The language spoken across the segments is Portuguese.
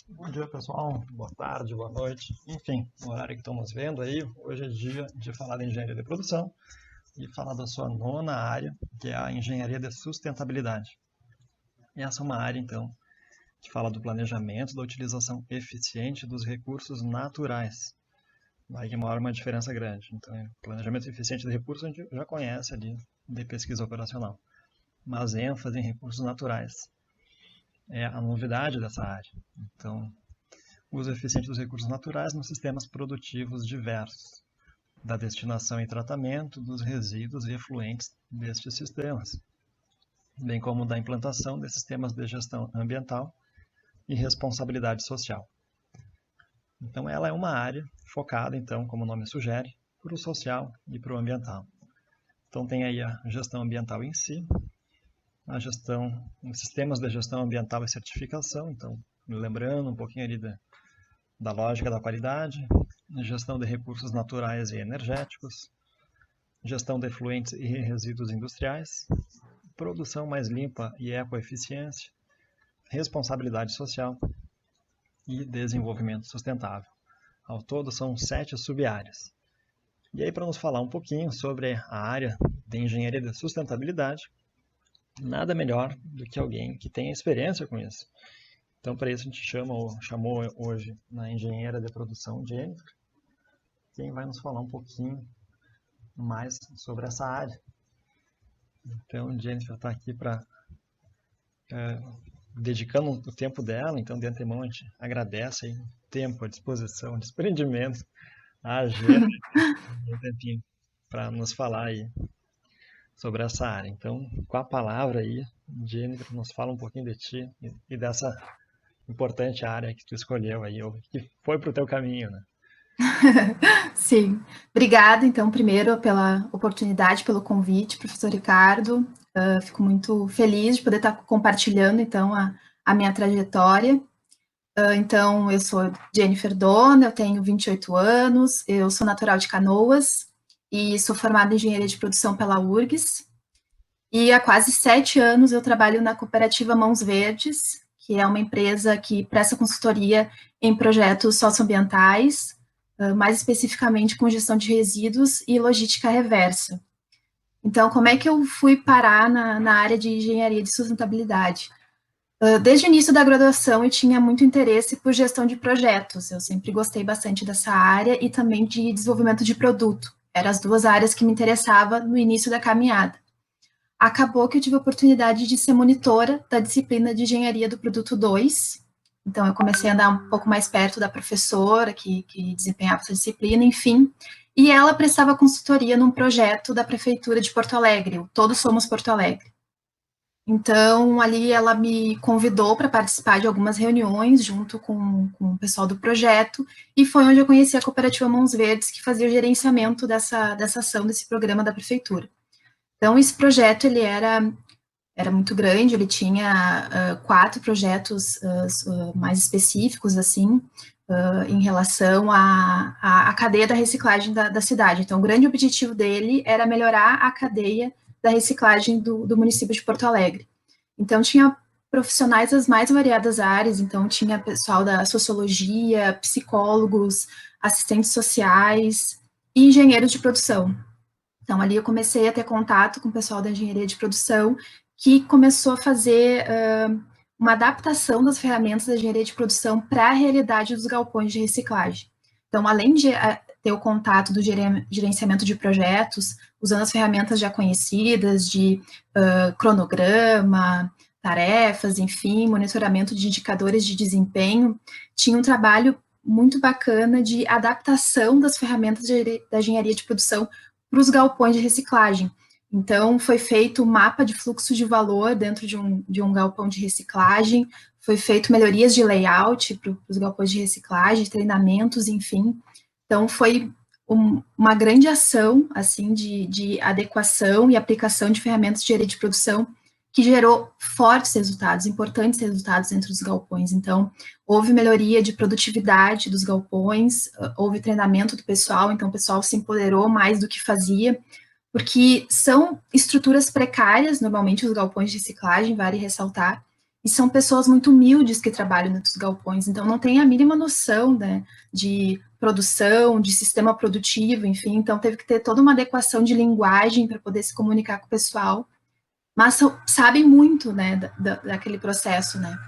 Bom dia, pessoal. Boa tarde, boa noite. Enfim, no horário que estamos vendo aí, hoje é dia de falar de engenharia de produção e falar da sua nona área, que é a engenharia de sustentabilidade. E essa é uma área, então, que fala do planejamento da utilização eficiente dos recursos naturais. Vai que mora uma diferença grande. Então, planejamento eficiente de recursos a gente já conhece ali de pesquisa operacional. Mas ênfase em recursos naturais é a novidade dessa área. Então, uso eficiente dos recursos naturais nos sistemas produtivos diversos, da destinação e tratamento dos resíduos e efluentes destes sistemas, bem como da implantação de sistemas de gestão ambiental e responsabilidade social. Então, ela é uma área focada, então, como o nome sugere, para o social e para o ambiental. Então, tem aí a gestão ambiental em si, a gestão, os sistemas de gestão ambiental e certificação, então, lembrando um pouquinho ali da lógica da qualidade, gestão de recursos naturais e energéticos, gestão de efluentes e resíduos industriais, produção mais limpa e ecoeficiência, responsabilidade social e desenvolvimento sustentável. Ao todo são 7 sub-áreas. E aí, para nos falar um pouquinho sobre a área de engenharia de sustentabilidade, nada melhor do que alguém que tenha experiência com isso. Então, para isso, a gente chamou hoje na engenheira de produção, Jennifer, quem vai nos falar um pouquinho mais sobre essa área. Então, Jennifer está aqui para dedicando o tempo dela, então de antemão a gente agradece aí o tempo, a disposição, o desprendimento, a agenda, um tempinho para nos falar aí sobre essa área. Então, com a palavra aí, Jennifer, nos fala um pouquinho de ti e dessa importante área que tu escolheu aí, ou que foi para o teu caminho, né? Sim, obrigada, então, primeiro pela oportunidade, pelo convite, professor Ricardo. Fico muito feliz de poder estar compartilhando, então, a minha trajetória. Então, eu sou Jennifer Dona, eu tenho 28 anos, eu sou natural de Canoas e sou formada em engenharia de produção pela URGS. E há quase 7 anos eu trabalho na cooperativa Mãos Verdes, que é uma empresa que presta consultoria em projetos socioambientais, mais especificamente com gestão de resíduos e logística reversa. Então, como é que eu fui parar na área de engenharia de sustentabilidade? Desde o início da graduação, eu tinha muito interesse por gestão de projetos. Eu sempre gostei bastante dessa área e também de desenvolvimento de produto. Eram as duas áreas que me interessavam no início da caminhada. Acabou que eu tive a oportunidade de ser monitora da disciplina de engenharia do produto 2. Então, eu comecei a andar um pouco mais perto da professora que desempenhava essa disciplina, enfim. E ela prestava consultoria num projeto da Prefeitura de Porto Alegre, o Todos Somos Porto Alegre. Então, ali ela me convidou para participar de algumas reuniões junto com o pessoal do projeto, e foi onde eu conheci a cooperativa Mãos Verdes, que fazia o gerenciamento dessa ação, desse programa da Prefeitura. Então, esse projeto, ele era muito grande, ele tinha 4 projetos mais específicos, assim, em relação à cadeia da reciclagem da cidade. Então, o grande objetivo dele era melhorar a cadeia da reciclagem do município de Porto Alegre. Então, tinha profissionais das mais variadas áreas, então tinha pessoal da sociologia, psicólogos, assistentes sociais e engenheiros de produção. Então, ali eu comecei a ter contato com o pessoal da engenharia de produção, que começou a fazer uma adaptação das ferramentas da engenharia de produção para a realidade dos galpões de reciclagem. Então, além de ter o contato do gerenciamento de projetos, usando as ferramentas já conhecidas de cronograma, tarefas, enfim, monitoramento de indicadores de desempenho, tinha um trabalho muito bacana de adaptação das ferramentas da engenharia de produção para os galpões de reciclagem. Então, foi feito um mapa de fluxo de valor dentro de um galpão de reciclagem, foi feito melhorias de layout para os galpões de reciclagem, treinamentos, enfim. Então, foi uma grande ação, assim, de adequação e aplicação de ferramentas de engenharia de produção que gerou fortes resultados, importantes resultados dentro dos galpões. Então, houve melhoria de produtividade dos galpões, houve treinamento do pessoal, então o pessoal se empoderou mais do que fazia, porque são estruturas precárias, normalmente os galpões de reciclagem, vale ressaltar, e são pessoas muito humildes que trabalham nos galpões, então não tem a mínima noção, né, de produção, de sistema produtivo, enfim, então teve que ter toda uma adequação de linguagem para poder se comunicar com o pessoal, mas sabem muito, né, daquele processo, né.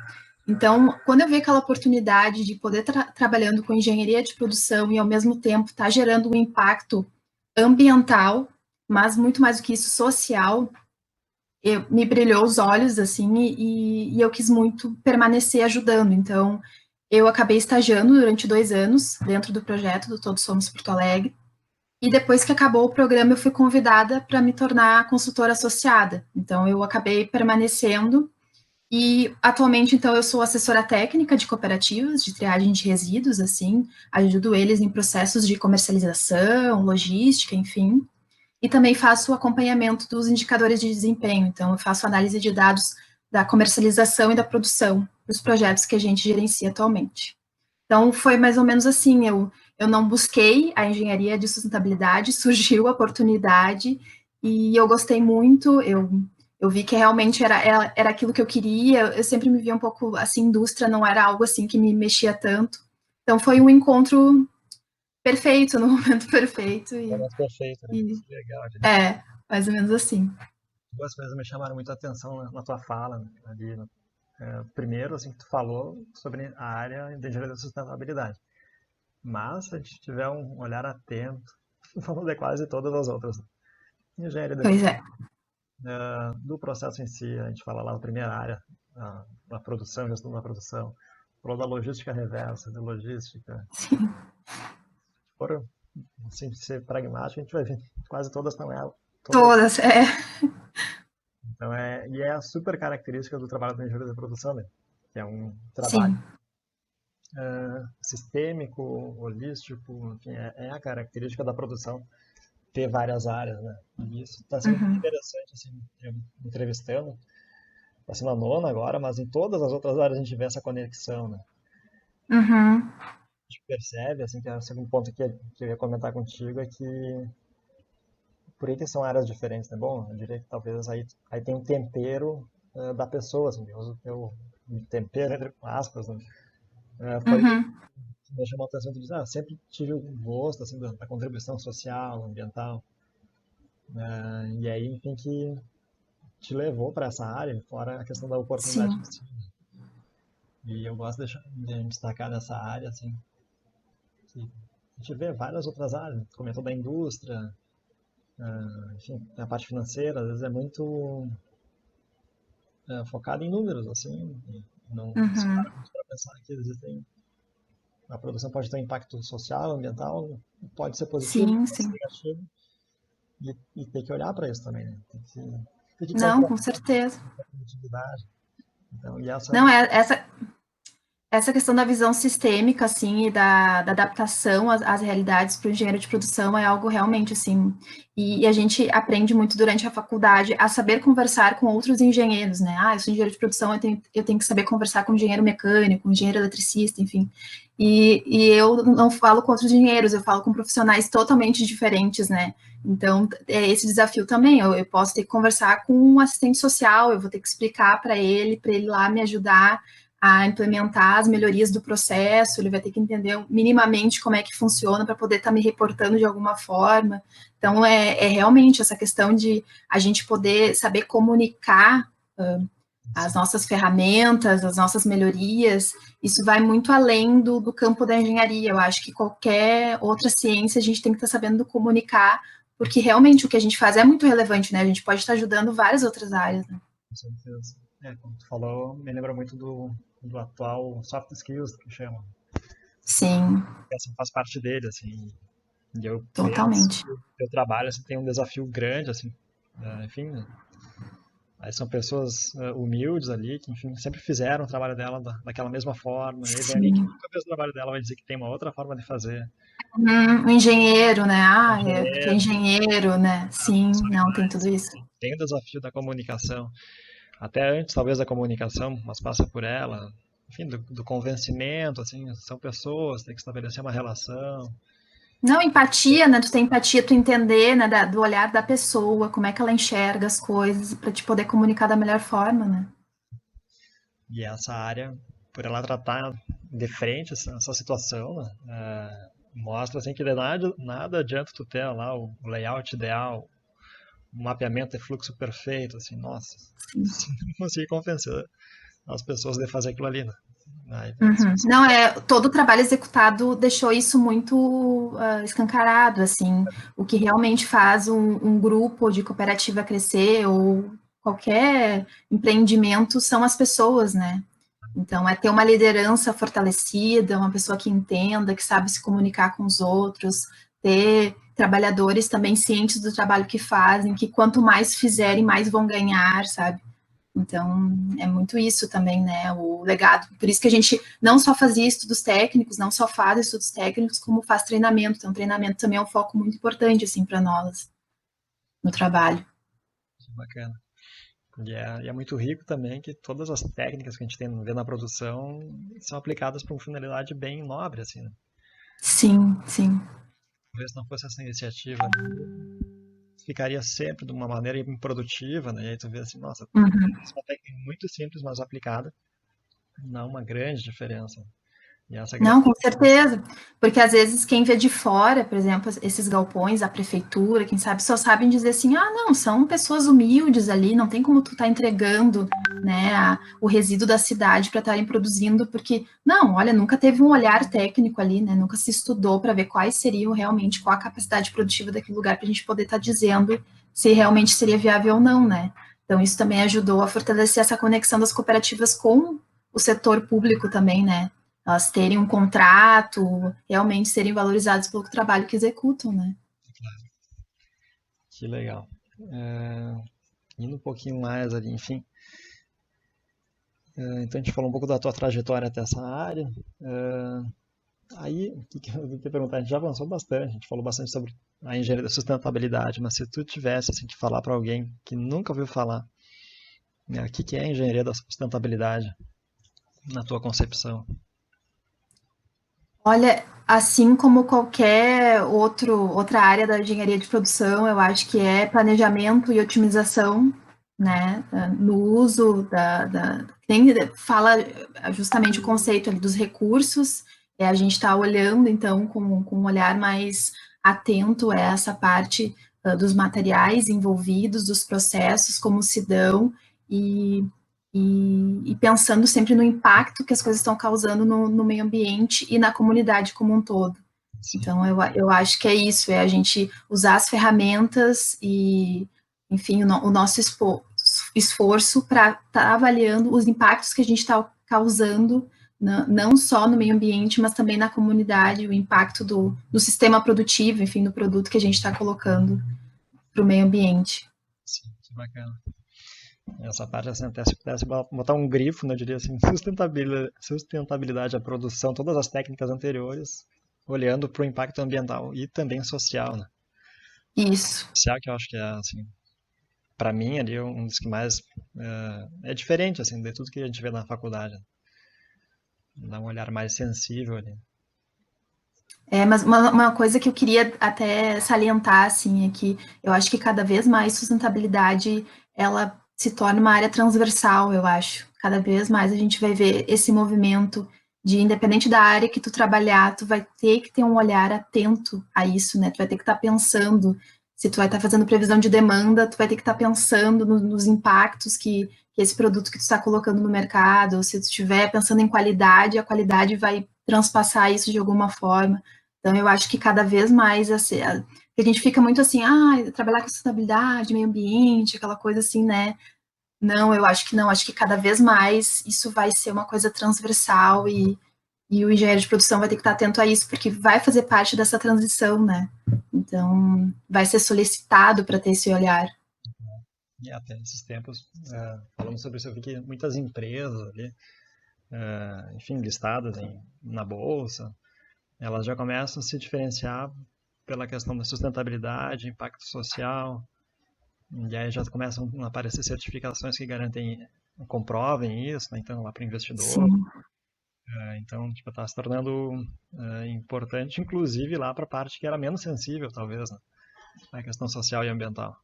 Então, quando eu vi aquela oportunidade de poder trabalhando com engenharia de produção e ao mesmo tempo estar gerando um impacto ambiental, mas muito mais do que isso, social, me brilhou os olhos, assim, e eu quis muito permanecer ajudando. Então, eu acabei estagiando durante 2 anos dentro do projeto do Todos Somos Porto Alegre, e depois que acabou o programa, eu fui convidada para me tornar consultora associada. Então, eu acabei permanecendo, e atualmente, então, eu sou assessora técnica de cooperativas, de triagem de resíduos, assim, ajudo eles em processos de comercialização, logística, enfim. E também faço o acompanhamento dos indicadores de desempenho. Então, eu faço análise de dados da comercialização e da produção dos projetos que a gente gerencia atualmente. Então, foi mais ou menos assim, eu não busquei a engenharia de sustentabilidade, surgiu a oportunidade, e eu gostei muito, eu vi que realmente era aquilo que eu queria, eu sempre me via um pouco, assim, indústria não era algo, assim, que me mexia tanto. Então, foi um encontro perfeito, no momento perfeito, É mais perfeito, né? e Que legal. mais ou menos assim. Duas coisas me chamaram muito a atenção na tua fala, né, ali, né? Primeiro, assim, que tu falou sobre a área de engenharia da sustentabilidade. Mas, se a gente tiver um olhar atento, vamos ver quase todas as outras. Engenharia Pois é. do processo em si, a gente fala lá na primeira área, da produção, gestão da produção. Falou da logística reversa, de logística. Sim. Se for, assim, ser pragmático, a gente vai ver quase todas estão ela. Todas. Todas, é. Então, e é a super característica do trabalho da engenharia da produção, né? Que é um trabalho Sim. sistêmico, holístico, enfim, é a característica da produção ter várias áreas, né? E isso está sendo muito Uhum. interessante, assim, eu entrevistando, está sendo a nona agora, mas em todas as outras áreas a gente vê essa conexão, né? Uhum. A gente percebe, assim, que é o segundo ponto que eu ia comentar contigo é que por aí que são áreas diferentes, né? Bom, eu diria que talvez aí tem um tempero da pessoa, assim, eu uso o tempero entre aspas, né? Foi Uhum. me chamou a atenção de dizer, sempre tive o gosto assim, da contribuição social, ambiental, e aí, enfim, que te levou para essa área, fora a questão da oportunidade Sim. em si. E eu gosto de destacar nessa área, assim, que a gente vê várias outras áreas, comentou da indústria, enfim, a parte financeira, às vezes é muito focada em números, assim, e não se Uhum. para muito para pensar que existem, a produção pode ter um impacto social, ambiental, pode ser positivo, Sim, pode ser sim. negativo, e tem que olhar para isso também, né? Tem que Não, com comprovar certeza. a produtividade. Então, e essa. Não, essa questão da visão sistêmica, assim, e da adaptação às realidades para o engenheiro de produção é algo realmente, assim, e a gente aprende muito durante a faculdade a saber conversar com outros engenheiros, né? Eu sou engenheiro de produção, eu tenho que saber conversar com engenheiro mecânico, engenheiro eletricista, enfim. E eu não falo com outros engenheiros, eu falo com profissionais totalmente diferentes, né? Então, é esse desafio também. Eu posso ter que conversar com um assistente social, eu vou ter que explicar para ele lá me ajudar a implementar as melhorias do processo, ele vai ter que entender minimamente como é que funciona para poder estar me reportando de alguma forma. Então, é realmente essa questão de a gente poder saber comunicar as Sim. nossas ferramentas, as nossas melhorias, isso vai muito além do campo da engenharia. Eu acho que qualquer outra ciência a gente tem que estar sabendo comunicar, porque realmente o que a gente faz é muito relevante, né? A gente pode estar ajudando várias outras áreas, né? Com certeza. Como tu falou, me lembra muito do atual soft skills, que chama. Sim, Que assim, faz parte dele, assim. E eu penso totalmente. que o teu trabalho assim, tem um desafio grande, assim. Enfim, aí são pessoas humildes ali, que, enfim, sempre fizeram o trabalho dela daquela mesma forma. E aí vem ali que Sim. nunca fez o trabalho dela, vai dizer que tem uma outra forma de fazer. Um engenheiro, né? É porque é Engenheiro, engenheiro, né? Sim, não, tem tudo isso. tem o desafio da comunicação. Até antes, talvez, da comunicação, mas passa por ela. Enfim, do convencimento, assim, são pessoas, tem que estabelecer uma relação. Não, empatia, né? Tu tem empatia, tu entender, né, do olhar da pessoa, como é que ela enxerga as coisas, para te poder comunicar da melhor forma, né? E essa área, por ela tratar de frente essa situação, né, mostra assim que de nada adianta tu ter lá o layout ideal, o mapeamento de fluxo perfeito, assim, nossa, Sim. se não conseguir convencer as pessoas de fazer aquilo ali, né? Aí, Uhum. Não, todo o trabalho executado deixou isso muito escancarado, assim, o que realmente faz um grupo de cooperativa crescer ou qualquer empreendimento são as pessoas, né? Então, é ter uma liderança fortalecida, uma pessoa que entenda, que sabe se comunicar com os outros, ter trabalhadores também cientes do trabalho que fazem, que quanto mais fizerem, mais vão ganhar, sabe? Então, é muito isso também, né? O legado. Por isso que a gente não só fazia estudos técnicos, não só faz estudos técnicos, como faz treinamento. Então, treinamento também é um foco muito importante, assim, para nós no trabalho. bacana. E é muito rico também que todas as técnicas que a gente tem vê na produção são aplicadas para uma finalidade bem nobre, assim, né? Sim, sim. Talvez não fosse essa iniciativa, ficaria sempre de uma maneira improdutiva, né? E aí tu vê assim, nossa, Uhum. é uma técnica muito simples, mas aplicada, dá uma grande diferença. E essa grande Não, com diferença. certeza. Porque às vezes quem vê de fora, por exemplo, esses galpões, a prefeitura, quem sabe, só sabem dizer assim, ah, não, são pessoas humildes ali, não tem como tu tá entregando, né, o resíduo da cidade para estarem produzindo, porque, não, olha, nunca teve um olhar técnico ali, né, nunca se estudou para ver quais seriam realmente, qual a capacidade produtiva daquele lugar para a gente poder estar dizendo se realmente seria viável ou não, né. Então, isso também ajudou a fortalecer essa conexão das cooperativas com o setor público também, né, elas terem um contrato, realmente serem valorizadas pelo trabalho que executam, né? Que legal. É, indo um pouquinho mais ali, enfim. Então a gente falou um pouco da tua trajetória até essa área. Aí, o que eu queria perguntar, a gente já avançou bastante, a gente falou bastante sobre a engenharia da sustentabilidade, mas se tu tivesse assim, que falar para alguém que nunca ouviu falar, né, o que é a engenharia da sustentabilidade na tua concepção? Olha, assim como qualquer outra área da engenharia de produção, eu acho que é planejamento e otimização, né, no uso tem, fala justamente o conceito ali dos recursos, a gente está olhando, então, com um olhar mais atento a essa parte dos materiais envolvidos, dos processos, como se dão, e e pensando sempre no impacto que as coisas estão causando no meio ambiente e na comunidade como um todo. Sim, Então, eu acho que é isso, é a gente usar as ferramentas e, enfim, o nosso esforço para estar avaliando os impactos que a gente está causando, não só no meio ambiente, mas também na comunidade, o impacto do sistema produtivo, enfim, do produto que a gente está colocando para o meio ambiente. sim, que bacana. Essa parte, assim, até se pudesse botar um grifo, né, eu diria assim, sustentabilidade à produção, todas as técnicas anteriores, olhando para o impacto ambiental e também social, né? Isso. Social que eu acho que é, assim, para mim ali um dos que mais é diferente, assim, de tudo que a gente vê na faculdade, né? Dá um olhar mais sensível ali. Mas uma coisa que eu queria até salientar, assim, é que eu acho que cada vez mais sustentabilidade, ela se torna uma área transversal, eu acho. Cada vez mais a gente vai ver esse movimento de, independente da área que tu trabalhar, tu vai ter que ter um olhar atento a isso, né? Tu vai ter que estar pensando, se tu vai estar fazendo previsão de demanda, tu vai ter que estar pensando nos impactos que esse produto que tu está colocando no mercado, se tu estiver pensando em qualidade, a qualidade vai transpassar isso de alguma forma. Então, eu acho que cada vez mais assim, a gente fica muito assim, trabalhar com sustentabilidade, meio ambiente, aquela coisa assim, né? Não, eu acho que não, acho que cada vez mais isso vai ser uma coisa transversal e o engenheiro de produção vai ter que estar atento a isso, porque vai fazer parte dessa transição, né? Então, vai ser solicitado para ter esse olhar. E até esses tempos, falando sobre isso, eu vi que muitas empresas ali, enfim, listadas na bolsa, elas já começam a se diferenciar pela questão da sustentabilidade, impacto social, e aí já começam a aparecer certificações que garantem, comprovem isso, né? Então, lá para o investidor. Sim, Então, tipo, está se tornando importante, inclusive lá para a parte que era menos sensível, talvez, né? A questão social e ambiental.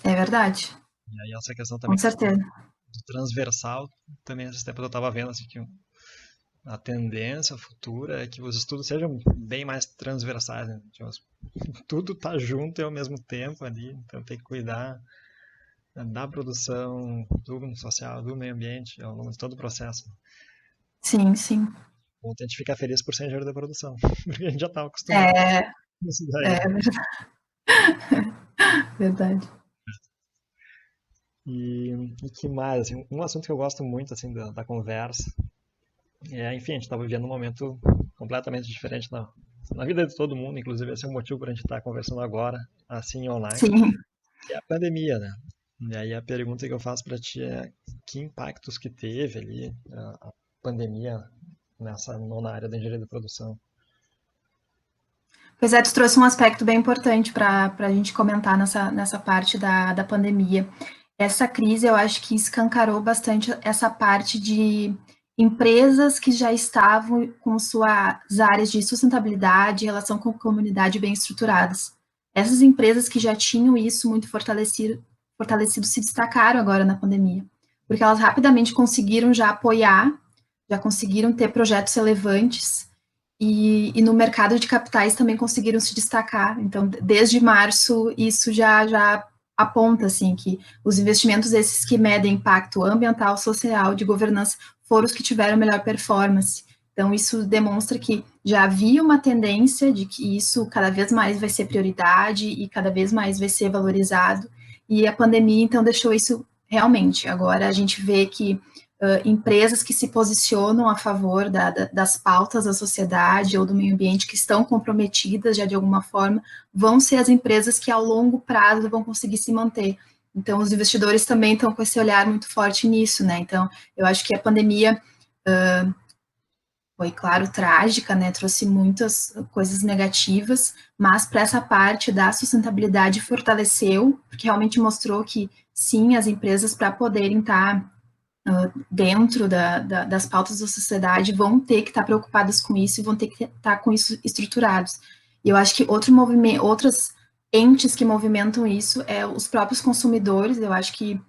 é verdade, E aí essa questão com também certeza. transversal, também esses tempos eu estava vendo assim, que a tendência futura é que os estudos sejam bem mais transversais, né? Tudo tá junto e ao mesmo tempo ali, então tem que cuidar da produção, do social, do meio ambiente, ao longo de todo o processo. Sim, sim. Bom, a gente fica feliz por ser engenheiro da produção, porque a gente já estava acostumado É, com isso daí, é né? verdade. E que mais? Assim, um assunto que eu gosto muito assim da conversa enfim, a gente está vivendo um momento completamente diferente na vida de todo mundo, inclusive esse é o motivo para a gente estar conversando agora, assim online, Sim. que é a pandemia, né? E aí a pergunta que eu faço para ti é que impactos que teve ali a pandemia na área da engenharia de produção? Pois é, tu trouxe um aspecto bem importante para a gente comentar nessa parte da pandemia. Essa crise, eu acho que escancarou bastante essa parte de empresas que já estavam com suas áreas de sustentabilidade e relação com a comunidade bem estruturadas. Essas empresas que já tinham isso muito fortalecido se destacaram agora na pandemia, porque elas rapidamente conseguiram já apoiar, já conseguiram ter projetos relevantes e no mercado de capitais também conseguiram se destacar. Então, desde março, isso já aponta assim que os investimentos esses que medem impacto ambiental, social, de governança, foram os que tiveram melhor performance. Então, isso demonstra que já havia uma tendência de que isso cada vez mais vai ser prioridade e cada vez mais vai ser valorizado. E a pandemia, então, deixou isso realmente. Agora a gente vê que empresas que se posicionam a favor das pautas da sociedade ou do meio ambiente, que estão comprometidas já de alguma forma, vão ser as empresas que ao longo prazo vão conseguir se manter. Então, os investidores também estão com esse olhar muito forte nisso, né? Então, eu acho que a pandemia foi, claro, trágica, né? Trouxe muitas coisas negativas, mas para essa parte da sustentabilidade fortaleceu, porque realmente mostrou que sim, as empresas para poderem estar dentro das pautas da sociedade vão ter que estar preocupadas com isso e vão ter que estar com isso estruturados. E eu acho que outros entes que movimentam isso é os próprios consumidores. Eu acho que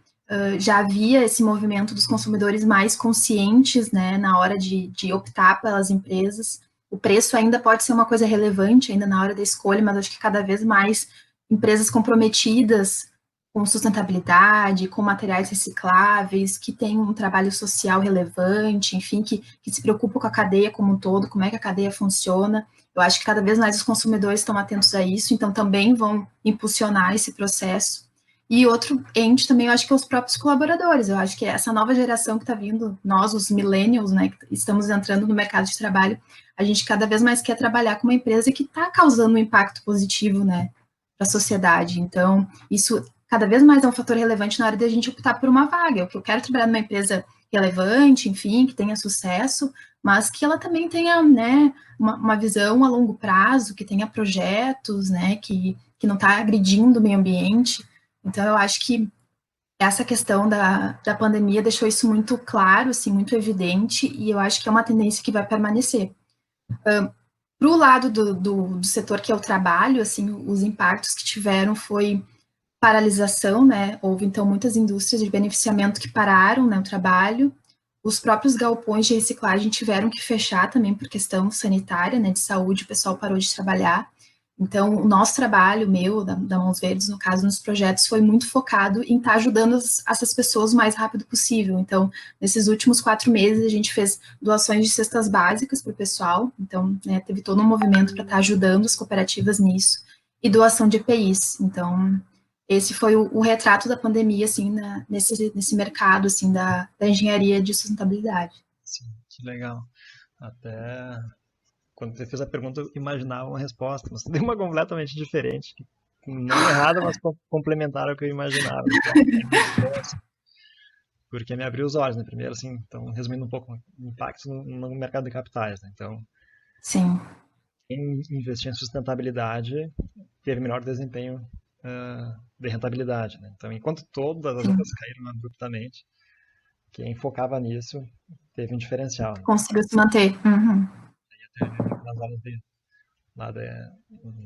já havia esse movimento dos consumidores mais conscientes, né, na hora de optar pelas empresas. O preço ainda pode ser uma coisa relevante ainda na hora da escolha, mas acho que cada vez mais empresas comprometidas com sustentabilidade, com materiais recicláveis, que tem um trabalho social relevante, enfim, que se preocupa com a cadeia como um todo, como é que a cadeia funciona. Eu acho que cada vez mais os consumidores estão atentos a isso, então também vão impulsionar esse processo. E outro ente também, eu acho que é os próprios colaboradores. Eu acho que essa nova geração que está vindo, nós, os millennials, né, que estamos entrando no mercado de trabalho, a gente cada vez mais quer trabalhar com uma empresa que está causando um impacto positivo, né, para a sociedade. Então, isso cada vez mais é um fator relevante na hora de a gente optar por uma vaga. Eu quero trabalhar numa empresa relevante, enfim, que tenha sucesso, mas que ela também tenha, né, uma visão a longo prazo, que tenha projetos, né, que não está agredindo o meio ambiente. Então, eu acho que essa questão da pandemia deixou isso muito claro, assim, muito evidente, e eu acho que é uma tendência que vai permanecer. Para o lado do setor que eu trabalho, assim, os impactos que tiveram foi paralisação, né? Houve então muitas indústrias de beneficiamento que pararam, né, o trabalho. Os próprios galpões de reciclagem tiveram que fechar também por questão sanitária, né, de saúde, o pessoal parou de trabalhar. Então, o nosso trabalho, meu, da Mãos Verdes, no caso, nos projetos, foi muito focado em estar ajudando essas pessoas o mais rápido possível. Então, nesses últimos 4 meses, a gente fez doações de cestas básicas para o pessoal. Então, né, teve todo um movimento para estar ajudando as cooperativas nisso. E doação de EPIs. Então, esse foi o retrato da pandemia, assim, nesse mercado, assim, da engenharia de sustentabilidade. Sim, que legal. Até quando você fez a pergunta, eu imaginava uma resposta, mas deu uma completamente diferente. Não errada, mas complementar ao que eu imaginava. Então, é muito bom, assim, porque me abriu os olhos, né? Primeiro, assim, então, resumindo um pouco, o impacto no mercado de capitais, né? Então, Sim, quem investia em sustentabilidade teve melhor desempenho de rentabilidade, né? Então, enquanto todas as sim. outras caíram abruptamente, quem focava nisso teve um diferencial, né? Conseguiu se manter. Uhum. Nas áreas lá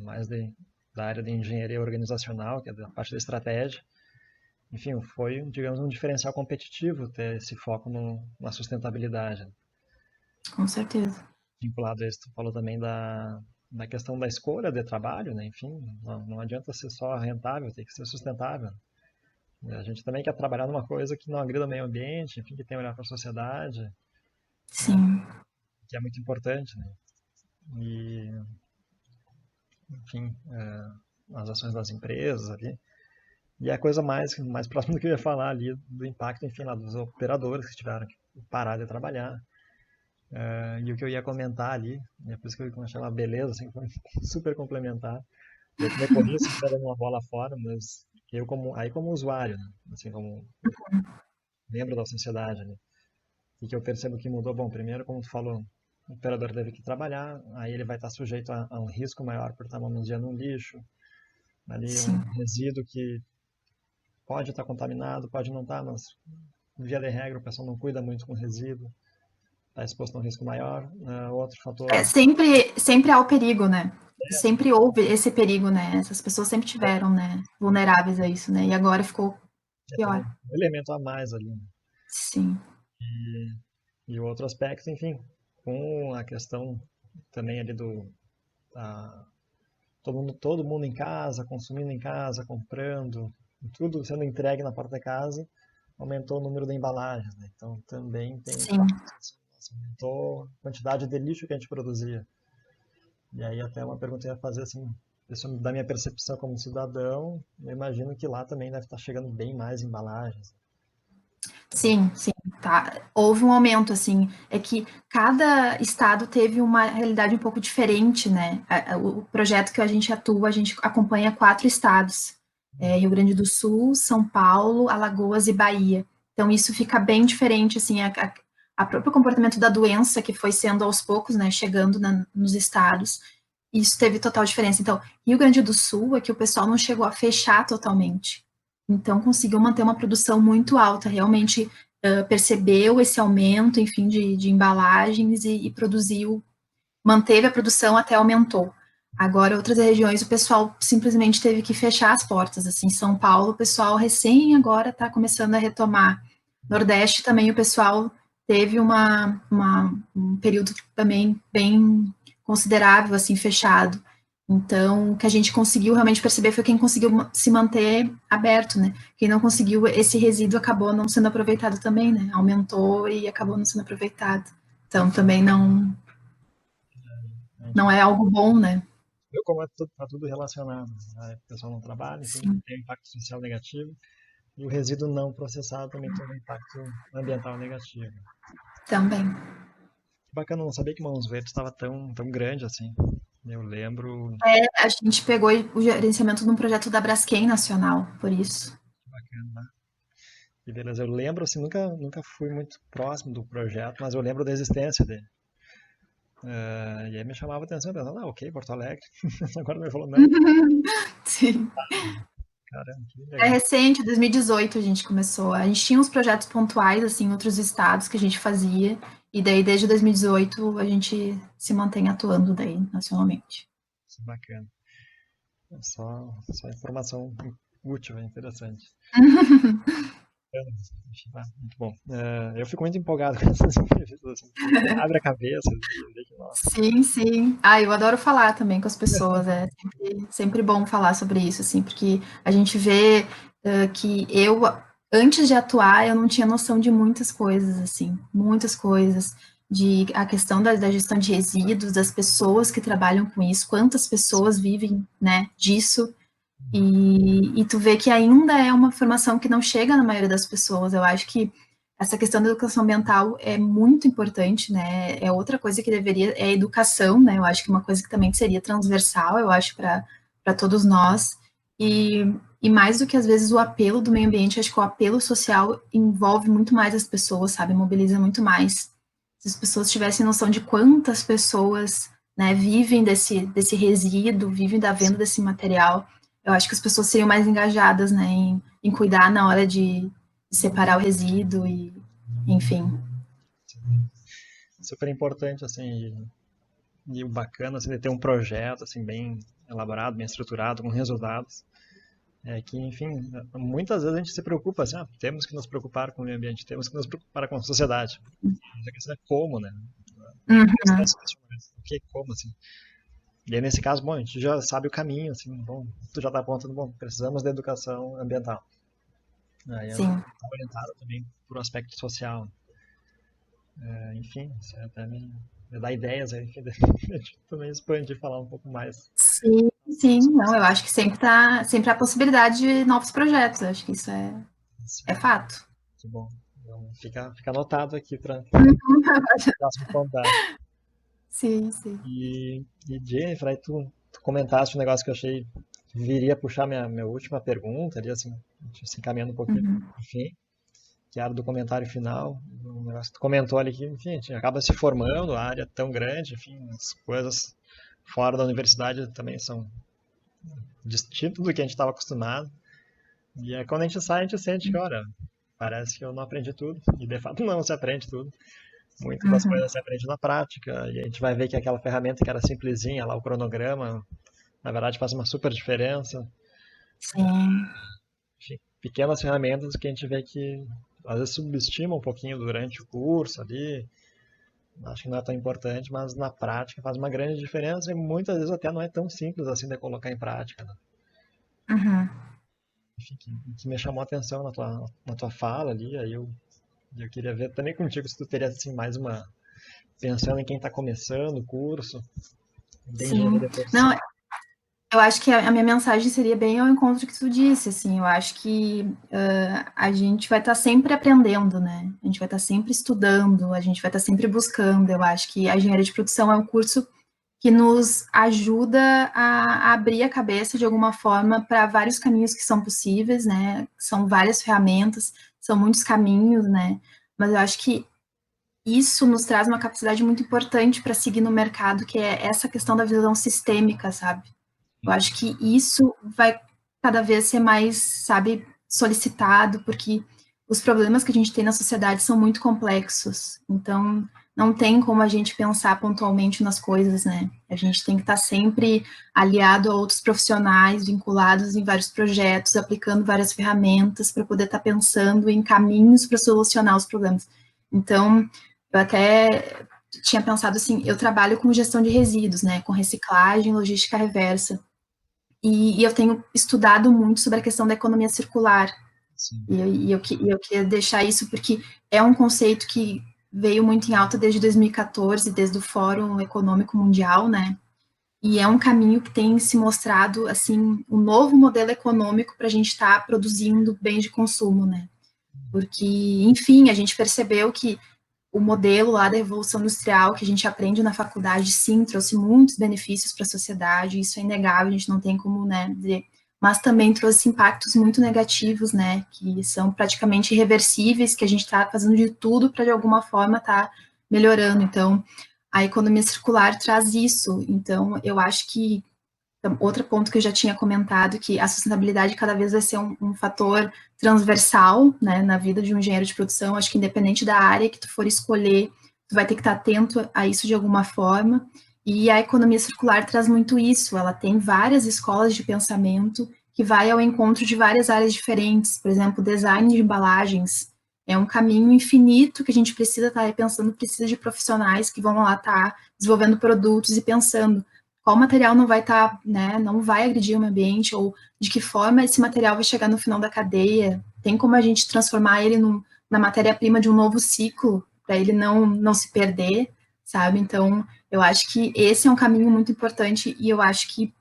mais da área de engenharia organizacional, que é da parte da estratégia, enfim, foi, digamos, um diferencial competitivo ter esse foco na sustentabilidade. Com certeza. Vinculado a isso, tu falou também da questão da escolha de trabalho, né? Enfim, não adianta ser só rentável, tem que ser sustentável. E a gente também quer trabalhar numa coisa que não agrida o meio ambiente, enfim, que tem olhar para a sociedade, Sim, que é muito importante, né? E, enfim, as ações das empresas ali. E a coisa mais próxima do que eu ia falar ali, do impacto, enfim, lá dos operadores que tiveram que parar de trabalhar. E o que eu ia comentar ali, é por isso que eu achei uma beleza, assim, foi super complementar. Eu me corri assim, dando uma bola fora, mas eu como usuário, né? Assim, como membro da sociedade, né? E que eu percebo que mudou, bom, primeiro, como tu falou, o operador teve que trabalhar, aí ele vai estar sujeito a um risco maior por estar manuseando um lixo, ali um sim. resíduo que pode estar contaminado, pode não estar, mas via de regra o pessoal não cuida muito com o resíduo, está exposto a um risco maior. Outro fator, Sempre há o perigo, né? Sempre houve esse perigo, né? Essas pessoas sempre tiveram, né? Vulneráveis a isso, né? E agora ficou tem pior. um elemento a mais ali, né? Sim, E o outro aspecto, enfim, com a questão também ali da, todo mundo em casa, consumindo em casa, comprando, tudo sendo entregue na porta da casa, aumentou o número de embalagens, né? Então também tem um sim. impacto, assim, aumentou a quantidade de lixo que a gente produzia. E aí até uma pergunta que eu ia fazer assim, isso da minha percepção como cidadão, eu imagino que lá também deve estar chegando bem mais embalagens. Sim, sim, tá. Houve um aumento, assim, é que cada estado teve uma realidade um pouco diferente, né? O projeto que a gente atua, a gente acompanha 4 estados, Rio Grande do Sul, São Paulo, Alagoas e Bahia. Então isso fica bem diferente, assim, a próprio comportamento da doença que foi sendo aos poucos, né, chegando nos estados, isso teve total diferença. Então, Rio Grande do Sul é que o pessoal não chegou a fechar totalmente. Então, conseguiu manter uma produção muito alta, realmente percebeu esse aumento, enfim, de embalagens e produziu, manteve a produção até aumentou. Agora, outras regiões, o pessoal simplesmente teve que fechar as portas. Assim, São Paulo, o pessoal recém agora está começando a retomar. Nordeste também, o pessoal teve um período também bem considerável, assim, fechado. Então, o que a gente conseguiu realmente perceber foi quem conseguiu se manter aberto, né? Quem não conseguiu, esse resíduo acabou não sendo aproveitado também, né? Aumentou e acabou não sendo aproveitado. Então, também A gente não é algo bom, né? viu como tá tudo relacionado. Né? O pessoal não trabalha, enfim, Sim, tem um impacto social negativo. E o resíduo não processado também tem um impacto ambiental negativo. também. Que bacana, não sabia que Mãos Verdes estava tão grande assim. Eu lembro, A gente pegou o gerenciamento de um projeto da Braskem Nacional, por isso. que bacana, né? E beleza, eu lembro, assim, nunca fui muito próximo do projeto, mas eu lembro da existência dele. E aí me chamava a atenção, pensando, ok, Porto Alegre. Agora me falou, não, Sim. caramba, que É legal. recente, 2018 a gente começou. A gente tinha uns projetos pontuais, assim, em outros estados que a gente fazia, e daí desde 2018 a gente se mantém atuando daí nacionalmente. Que bacana. Só informação útil, é interessante. Muito bom. Eu fico muito empolgado com essas entrevistas, assim, porque abre a cabeça e vê que, nossa, Sim, sim. Ah, eu adoro falar também com as pessoas, é sempre bom falar sobre isso, assim, porque a gente vê que eu, antes de atuar, eu não tinha noção de muitas coisas, assim, muitas coisas, de a questão da gestão de resíduos, das pessoas que trabalham com isso, quantas pessoas vivem, né, disso, e tu vê que ainda é uma formação que não chega na maioria das pessoas. Eu acho que essa questão da educação ambiental é muito importante, né? É outra coisa que deveria, é a educação, né? Eu acho que é uma coisa que também seria transversal, eu acho, para todos nós. E mais do que às vezes o apelo do meio ambiente, acho que o apelo social envolve muito mais as pessoas, sabe? Mobiliza muito mais. Se as pessoas tivessem noção de quantas pessoas, né, vivem desse resíduo, vivem da venda desse material, eu acho que as pessoas seriam mais engajadas, né, em cuidar na hora de separar o resíduo e, enfim. super importante, assim, e o bacana, assim, de ter um projeto, assim, bem elaborado, bem estruturado, com resultados. É que, enfim, muitas vezes a gente se preocupa assim, temos que nos preocupar com o meio ambiente, temos que nos preocupar com a sociedade. Mas a questão é como, né? Muitas Uhum. vezes questionamentos, o que, como, assim. E aí, nesse caso, bom, a gente já sabe o caminho, assim, bom, tu já está apontando, bom, precisamos da educação ambiental. Aí Sim. está orientado também por um aspecto social. Enfim, isso até me dá ideias aí, enfim, de gente também expandir, falar um pouco mais Sim, sim. sobre Não, esse eu acho que sempre há possibilidade de novos projetos. Eu acho que isso é assunto. fato. Que bom. Então, fica anotado aqui para Uhum. o próximo contato. Sim, sim. E Jennifer, aí tu comentaste um negócio que eu achei que viria a puxar minha última pergunta, ali, assim, a gente se encaminhando um pouquinho, Uhum. enfim, que era do comentário final, um negócio que tu comentou ali que, enfim, a gente acaba se formando, a área é tão grande, enfim, as coisas fora da universidade também são distintas do que a gente estava acostumado. E é quando a gente sai, a gente sente que, olha, parece que eu não aprendi tudo, e de fato não se aprende tudo. Muitas das Uhum. coisas se aprende na prática, e a gente vai ver que aquela ferramenta que era simplesinha, lá o cronograma, na verdade faz uma super diferença. Sim. Enfim, pequenas ferramentas que a gente vê que às vezes subestima um pouquinho durante o curso ali, acho que não é tão importante, mas na prática faz uma grande diferença e muitas vezes até não é tão simples assim de colocar em prática, né? Uhum. Enfim, que me chamou a atenção na tua fala ali, aí eu queria ver também contigo se tu teria assim mais uma, pensando em quem está começando o curso, de engenharia Sim. de produção. Não, eu acho que a minha mensagem seria bem ao encontro que tu disse, assim, eu acho que a gente vai estar sempre aprendendo, né? A gente vai estar sempre estudando, a gente vai estar sempre buscando. Eu acho que a engenharia de produção é um curso que nos ajuda a abrir a cabeça de alguma forma para vários caminhos que são possíveis, né? São várias ferramentas, são muitos caminhos, né? Mas eu acho que isso nos traz uma capacidade muito importante para seguir no mercado, que é essa questão da visão sistêmica, sabe? Eu acho que isso vai cada vez ser mais, sabe, solicitado, porque os problemas que a gente tem na sociedade são muito complexos. Então, não tem como a gente pensar pontualmente nas coisas, né? A gente tem que estar sempre aliado a outros profissionais, vinculados em vários projetos, aplicando várias ferramentas para poder estar pensando em caminhos para solucionar os problemas. Então, eu até tinha pensado assim, eu trabalho com gestão de resíduos, né, com reciclagem, logística reversa. E eu tenho estudado muito sobre a questão da economia circular. Sim, E eu queria deixar isso porque é um conceito que veio muito em alta desde 2014, desde o Fórum Econômico Mundial, né? E é um caminho que tem se mostrado, assim, um novo modelo econômico para a gente estar produzindo bens de consumo, né? Porque, enfim, a gente percebeu que o modelo lá da Revolução Industrial que a gente aprende na faculdade, sim, trouxe muitos benefícios para a sociedade, isso é inegável, a gente não tem como, né, dizer, mas também trouxe impactos muito negativos, né, que são praticamente irreversíveis, que a gente está fazendo de tudo para, de alguma forma, estar melhorando. Então, a economia circular traz isso. Então, eu acho que então, outro ponto que eu já tinha comentado, que a sustentabilidade cada vez vai ser um fator transversal, né, na vida de um engenheiro de produção. Acho que independente da área que tu for escolher, tu vai ter que estar atento a isso de alguma forma. E a economia circular traz muito isso. Ela tem várias escolas de pensamento que vai ao encontro de várias áreas diferentes. Por exemplo, design de embalagens é um caminho infinito que a gente precisa estar repensando, precisa de profissionais que vão lá estar desenvolvendo produtos e pensando qual material não vai estar, né, não vai agredir o meio ambiente, ou de que forma esse material vai chegar no final da cadeia, tem como a gente transformar ele na matéria-prima de um novo ciclo, para ele não se perder, sabe? Então, eu acho que esse é um caminho muito importante, e eu acho que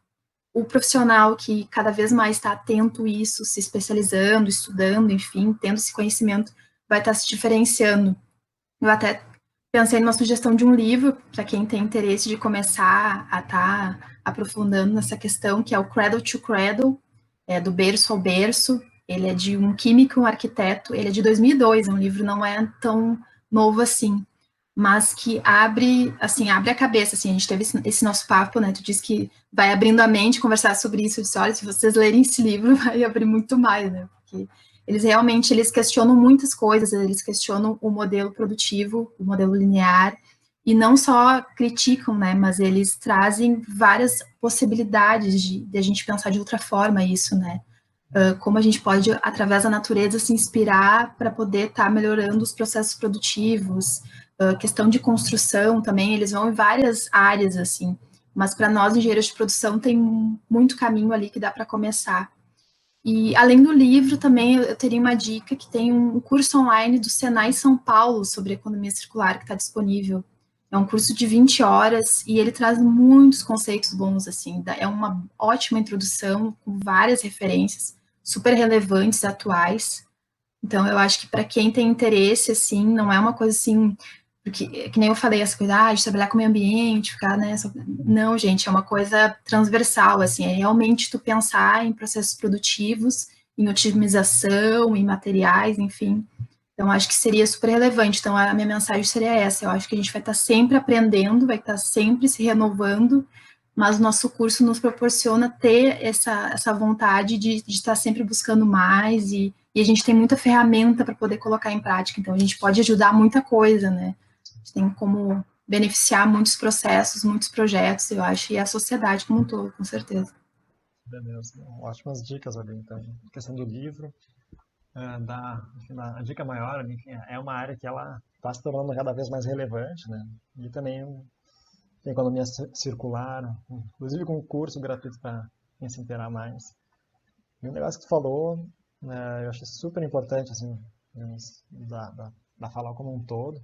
o profissional que cada vez mais está atento a isso, se especializando, estudando, enfim, tendo esse conhecimento, vai estar se diferenciando. Eu até pensei numa sugestão de um livro para quem tem interesse de começar a estar aprofundando nessa questão, que é o Cradle to Cradle, do berço ao berço. Ele é de um químico, um arquiteto. Ele é de 2002, é um livro não é tão novo assim, mas que abre, assim, abre a cabeça, assim, a gente teve esse nosso papo, né, tu disse que vai abrindo a mente, conversar sobre isso, eu disse, olha, se vocês lerem esse livro, vai abrir muito mais, né, porque eles realmente, eles questionam muitas coisas, eles questionam o modelo produtivo, o modelo linear, e não só criticam, né, mas eles trazem várias possibilidades de a gente pensar de outra forma isso, né, como a gente pode, através da natureza, se inspirar para poder estar melhorando os processos produtivos, questão de construção também, eles vão em várias áreas, assim, mas para nós, engenheiros de produção, tem muito caminho ali que dá para começar. E, além do livro, também eu teria uma dica que tem um curso online do Senai São Paulo sobre economia circular, que está disponível. É um curso de 20 horas e ele traz muitos conceitos bons, assim, é uma ótima introdução, com várias referências, super relevantes, atuais. Então, eu acho que para quem tem interesse, assim, não é uma coisa assim, porque, que nem eu falei, essa coisa, de trabalhar com o meio ambiente, ficar, né, não, gente, é uma coisa transversal, assim, é realmente tu pensar em processos produtivos, em otimização, em materiais, enfim. Então, acho que seria super relevante. Então, a minha mensagem seria essa, eu acho que a gente vai estar sempre aprendendo, vai estar sempre se renovando, mas o nosso curso nos proporciona ter essa vontade de estar sempre buscando mais e a gente tem muita ferramenta para poder colocar em prática, então a gente pode ajudar muita coisa, né? A gente tem como beneficiar muitos processos, muitos projetos, eu acho, e a sociedade como um todo, com certeza. Beleza. Ótimas dicas ali, então. A questão do livro, enfim, a dica maior, enfim, é uma área que ela está se tornando cada vez mais relevante, né? E também tem economia circular, inclusive com um curso gratuito para quem se inteirar mais. E um negócio que tu falou, né, eu achei super importante, assim, da fala como um todo,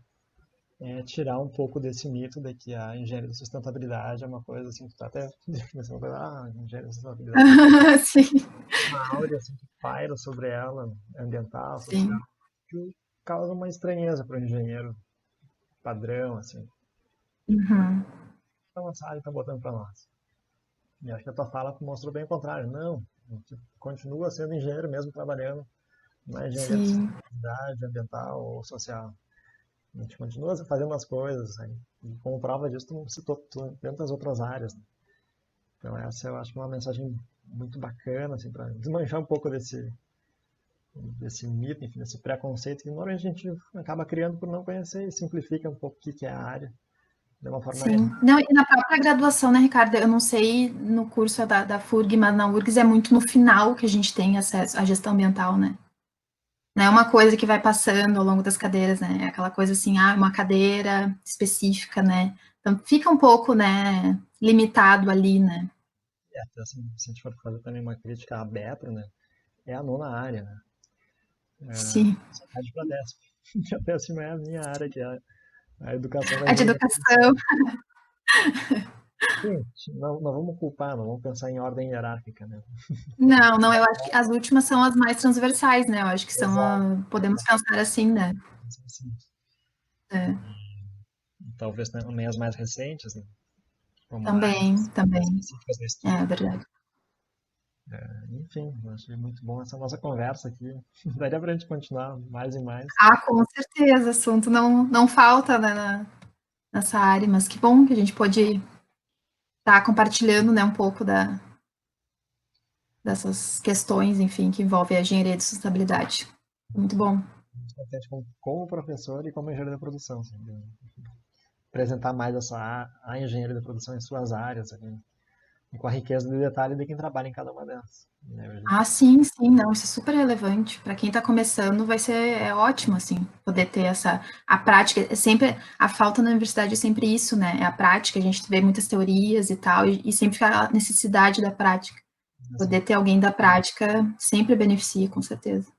é tirar um pouco desse mito de que a engenharia de sustentabilidade é uma coisa assim, que tu tá até uma coisa, engenharia de sustentabilidade, Sim, uma áurea assim, que paira sobre ela, ambiental, social, sim. que causa uma estranheza para o engenheiro padrão, assim. Uhum. Então, essa área está botando para nós. E acho que a tua fala mostrou bem o contrário. Não, a gente continua sendo engenheiro mesmo trabalhando na engenharia de Sim, sustentabilidade ambiental ou social. A gente continua fazendo as coisas, né? E como prova disso, tu citou tantas outras áreas, né? Então essa eu acho que é uma mensagem muito bacana, assim, para desmanchar um pouco desse mito, enfim, desse preconceito que normalmente a gente acaba criando por não conhecer e simplifica um pouco o que é a área de uma forma sim. Não, e na própria graduação, né, Ricardo? Eu não sei no curso da FURG, mas na URGS é muito no final que a gente tem acesso à gestão ambiental, né? Não é uma coisa que vai passando ao longo das cadeiras, né? É aquela coisa assim, uma cadeira específica, né? Então fica um pouco, né, limitado ali, né? até assim, se a gente for fazer também uma crítica à Betro, né? É a nona área, né? Sim. Só perde para a décima. E a décima é a minha área, que é a educação da A de engenharia da educação. produção. Sim, não vamos culpar, não vamos pensar em ordem hierárquica, né? Não, não, eu acho que as últimas são as mais transversais, né? Eu acho que são Exato. podemos pensar assim, né? Assim, É, talvez também as mais recentes, né? Como também, áreas mais também. específicas da É estrutura. verdade. Enfim, eu achei muito bom essa nossa conversa aqui. Daria pra gente continuar mais e mais. Ah, com certeza, assunto não falta, né, nessa área, mas que bom que a gente pôde estar compartilhando, né, um pouco dessas questões, enfim, que envolvem a engenharia de sustentabilidade. Muito bom. Muito contente como professor e como engenheiro da produção, assim, de apresentar mais a engenharia da produção em suas áreas, assim, e com a riqueza de detalhe de quem trabalha em cada uma delas. Né? A gente Ah, sim, sim, não, isso é super relevante. Para quem está começando, vai ser ótimo, assim, poder ter a prática. É sempre, a falta na universidade é sempre isso, né? É a prática, a gente vê muitas teorias e tal, e sempre fica a necessidade da prática. assim, Poder ter alguém da prática sempre beneficia, com certeza.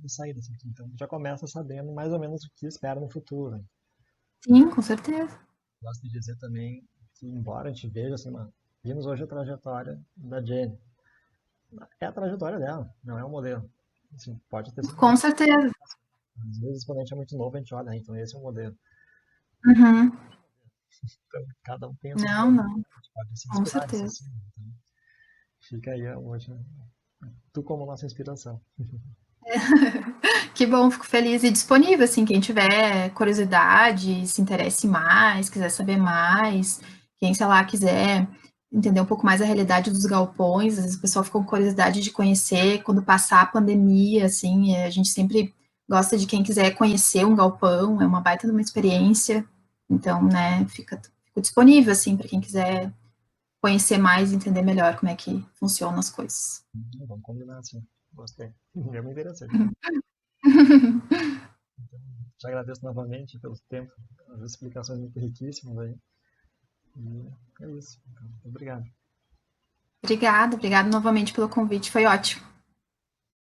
de saída, assim, então já começa sabendo mais ou menos o que espera no futuro. Sim, com certeza. Gosto de dizer também que, embora a gente veja, assim, vimos hoje a trajetória da Jenny. É a trajetória dela, não é o modelo. Assim, pode ter sido uma Com certeza. às vezes, quando a gente é muito novo, a gente olha, então esse é o modelo. Uhum. Então, cada um tem o seu Não, modelo. não, A gente pode se com inspirar nisso, certeza. assim. Então, fica aí hoje, tu como nossa inspiração. Que bom, fico feliz e disponível, assim, quem tiver curiosidade, se interesse mais, quiser saber mais, quem, sei lá, quiser entender um pouco mais a realidade dos galpões, às vezes o pessoal fica com curiosidade de conhecer, quando passar a pandemia, assim, a gente sempre gosta de quem quiser conhecer um galpão, é uma baita de uma experiência, então, né, fico disponível, assim, para quem quiser conhecer mais e entender melhor como é que funcionam as coisas. Vamos combinar, assim. Gostei. Eu me interessei. Te agradeço novamente pelo tempo, as explicações muito riquíssimas aí. E é isso. Então, obrigado. Obrigada novamente pelo convite, foi ótimo.